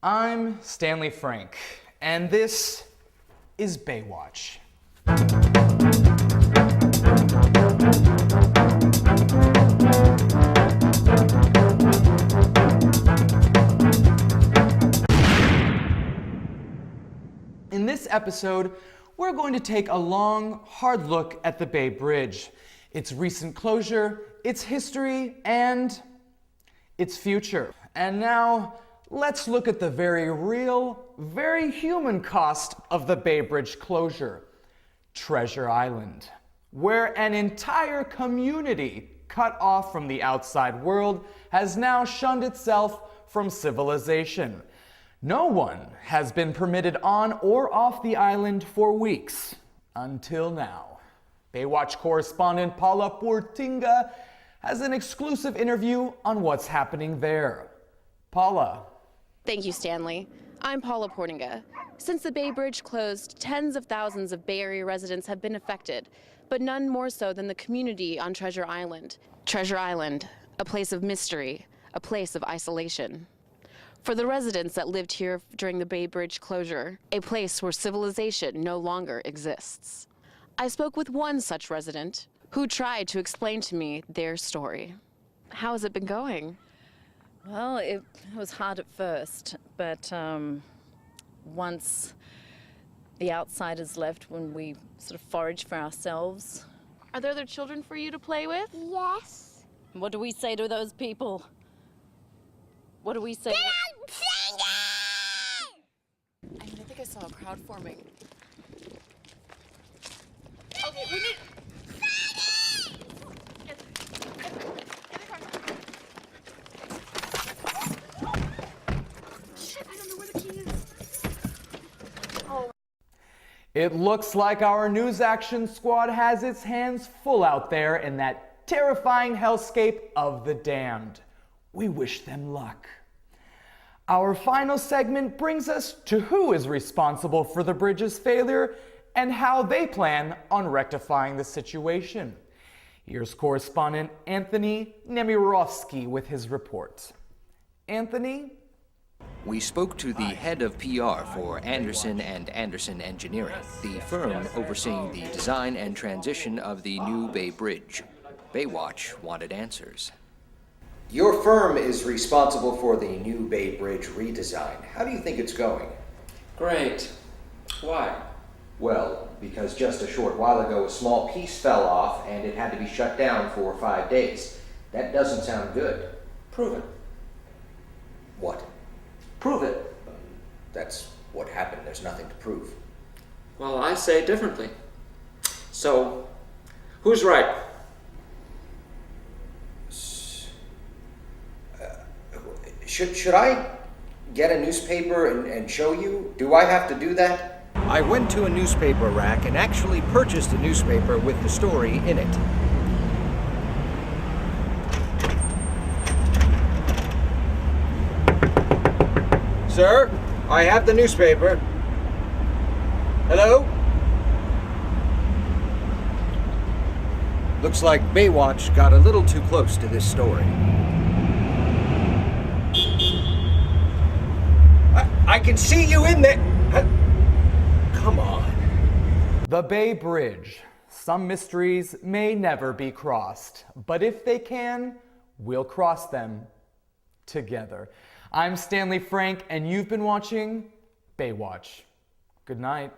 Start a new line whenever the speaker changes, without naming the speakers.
I'm Stanley Frank, and this is Baywatch. In this episode, we're going to take a long, hard look at the Bay Bridge, its recent closure, its history, and its future. And now, let's look at the very real, very human cost of the Bay Bridge closure. Treasure Island, where an entire community cut off from the outside world has now shunned itself from civilization. No one has been permitted on or off the island for weeks, until now. Baywatch correspondent Paula Portinga has an exclusive interview on what's happening there. Paula.
Thank you, Stanley. I'm Paula Portinga. Since the Bay Bridge closed, tens of thousands of Bay Area residents have been affected, but none more so than the community on Treasure Island. Treasure Island, a place of mystery, a place of isolation. For the residents that lived here during the Bay Bridge closure, a place where civilization no longer exists. I spoke with one such resident who tried to explain to me their story. How has it been going?
Well, it was hard at first, but once the outsiders left, when we sort of foraged for ourselves.
Are there other children for you to play with?
Yes.
What do we say to those people? What do we say?
I think I saw a crowd forming. Okay, we need... Shit, I don't know where the key is. Oh.
It looks like our news action squad has its hands full out there in that terrifying hellscape of the damned. We wish them luck. Our final segment brings us to who is responsible for the bridge's failure and how they plan on rectifying the situation. Here's correspondent Anthony Nemirovsky with his report. Anthony?
We spoke to the head of PR for Anderson and Anderson Engineering, the firm overseeing the design and transition of the new Bay Bridge. Baywatch wanted answers.
Your firm is responsible for the new Bay Bridge redesign. How do you think it's going?
Great. Why?
Well, because just a short while ago a small piece fell off and it had to be shut down for 5 days. That doesn't sound good.
Prove it.
What?
Prove it.
That's what happened. There's nothing to prove.
Well, I say differently. So, who's right?
Should I get a newspaper and show you? Do I have to do that?
I went to a newspaper rack and actually purchased a newspaper with the story in it. Sir, I have the newspaper. Hello? Looks like Baywatch got a little too close to this story. I can see you in there. Come on.
The Bay Bridge. Some mysteries may never be crossed, but if they can, we'll cross them together. I'm Stanley Frank, and you've been watching Baywatch. Good night.